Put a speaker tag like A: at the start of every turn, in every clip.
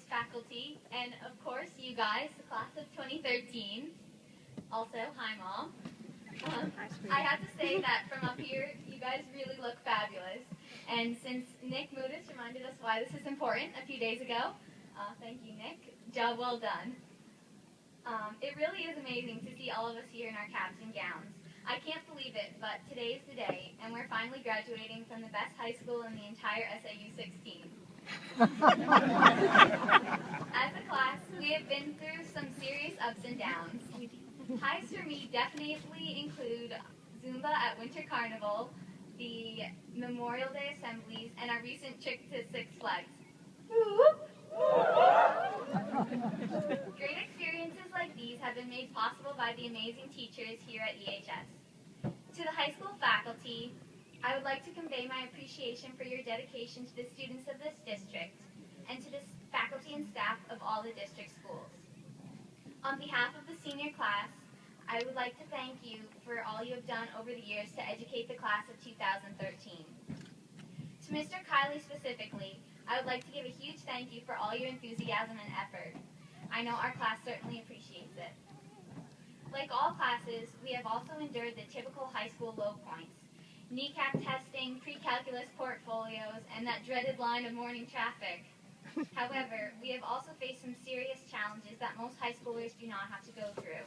A: faculty, and of course you guys, the class of 2013. Also, hi Mom. I have to say that from up here, you guys really look fabulous. And since Nick Moodis reminded us why this is important a few days ago, thank you Nick, job well done. It really is amazing to see all of us here in our caps and gowns. I can't believe it, but today is the day, and we're finally graduating from the best high school in the entire SAU 16. As a class, we have been through some serious ups and downs. Highs for me definitely include Zumba at Winter Carnival, the Memorial Day assemblies, and our recent trip to Six Flags. Great experiences like these have been made possible by the amazing teachers here at EHS. To the high school faculty, I would like to convey my appreciation for your dedication to the students of this district and to the faculty and staff of all the district schools. On behalf of the senior class, I would like to thank you for all you have done over the years to educate the class of 2013. To Mr. Kiley specifically, I would like to give a huge thank you for all your enthusiasm and effort. I know our class certainly appreciates it. Like all classes, we have also endured the typical high school low points: kneecap testing, pre-calculus portfolios, and that dreaded line of morning traffic. However, we have also faced some serious challenges that most high schoolers do not have to go through.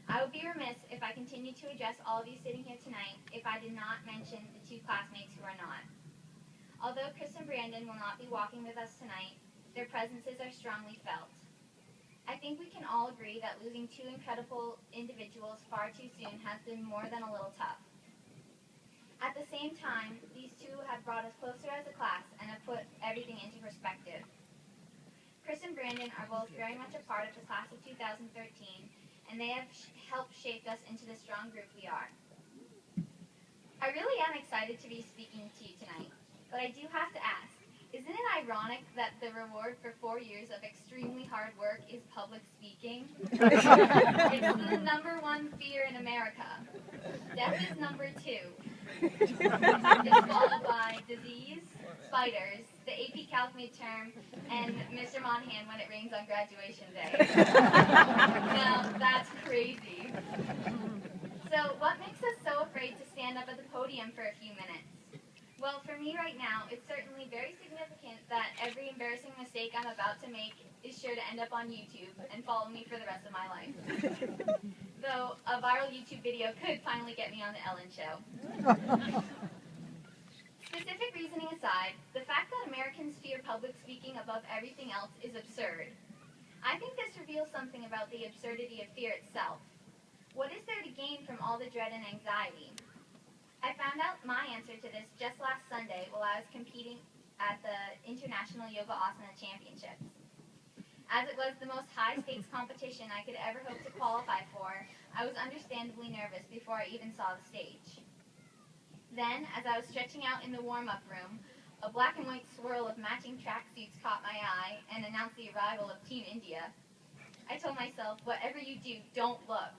A: I would be remiss if I continued to address all of you sitting here tonight if I did not mention the two classmates who are not. Although Chris and Brandon will not be walking with us tonight, their presences are strongly felt. I think we can all agree that losing two incredible individuals far too soon has been more than a little tough. At the same time, these two have brought us closer as a class and have put everything into perspective. Chris and Brandon are both very much a part of the class of 2013, and they have helped shape us into the strong group we are. I really am excited to be speaking to you tonight, but I do have to ask, isn't it ironic that the reward for 4 years of extremely hard work is public speaking? It's the #1 fear in America. Death is #2. It's followed by disease, spiders, the AP Calc midterm, and Mr. Monahan when it rains on graduation day. Now, that's crazy. So, what makes us so afraid to stand up at the podium for a few minutes? Well, for me right now, it's certainly very significant that every embarrassing mistake I'm about to make is sure to end up on YouTube and follow me for the rest of my life. Though a viral YouTube video could finally get me on the Ellen Show. Specific reasoning aside, the fact that Americans fear public speaking above everything else is absurd. I think this reveals something about the absurdity of fear itself. What is there to gain from all the dread and anxiety? I found out my answer to this just last Sunday while I was competing at the International Yoga Asana Championships. As it was the most high-stakes competition I could ever hope to qualify for, I was understandably nervous before I even saw the stage. Then, as I was stretching out in the warm-up room, a black and white swirl of matching tracksuits caught my eye and announced the arrival of Team India. I told myself, whatever you do, don't look.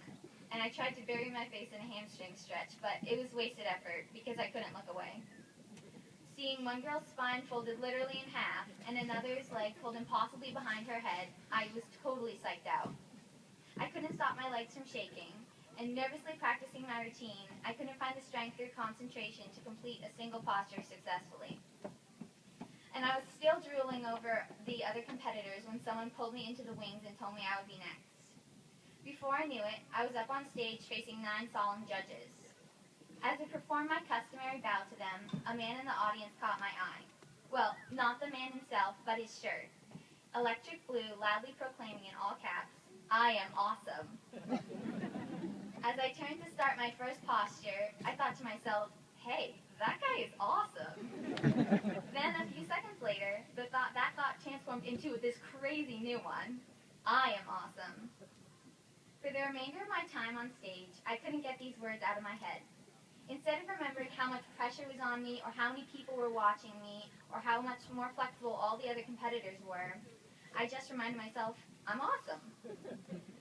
A: And I tried to bury my face in a hamstring stretch, but it was wasted effort because I couldn't look away. Seeing one girl's spine folded literally in half and another's leg pulled impossibly behind her head, I was totally psyched out. I couldn't stop my legs from shaking, and nervously practicing my routine, I couldn't find the strength or concentration to complete a single posture successfully. And I was still drooling over the other competitors when someone pulled me into the wings and told me I would be next. Before I knew it, I was up on stage facing 9 solemn judges. As I performed my customary bow to them, a man in the audience caught my eye. Well, not the man himself, but his shirt. Electric blue, loudly proclaiming in all caps, "I am awesome." As I turned to start my first posture, I thought to myself, hey, that guy is awesome. Then a few seconds later, that thought transformed into this crazy new one. I am awesome. For the remainder of my time on stage, I couldn't get these words out of my head. Instead of remembering how much pressure was on me, or how many people were watching me, or how much more flexible all the other competitors were, I just reminded myself, I'm awesome.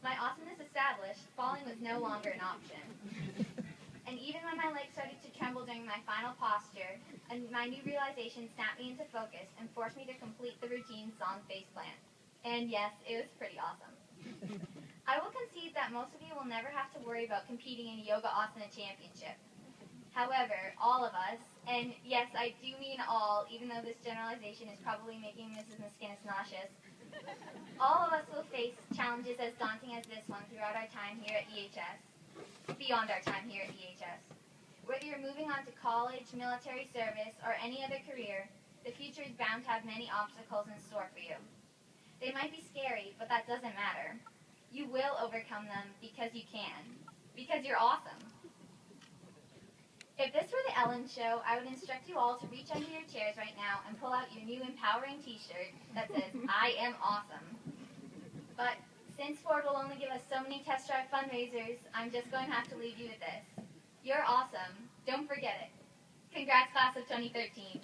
A: My awesomeness established, falling was no longer an option. And even when my legs started to tremble during my final posture, my new realization snapped me into focus and forced me to complete the routine song. horizontal faceplant. And yes, it was pretty awesome. I will concede that most of you will never have to worry about competing in a yoga asana championship. However, all of us, and yes, I do mean all, even though this generalization is probably making Mrs. Miskinnis nauseous, all of us will face challenges as daunting as this one throughout our time here at EHS, beyond our time here at EHS. Whether you're moving on to college, military service, or any other career, the future is bound to have many obstacles in store for you. They might be scary, but that doesn't matter. You will overcome them because you can, because you're awesome. If this were the Ellen Show, I would instruct you all to reach under your chairs right now and pull out your new empowering t-shirt that says, I am awesome. But since Ford will only give us so many test drive fundraisers, I'm just going to have to leave you with this. You're awesome. Don't forget it. Congrats, class of 2013.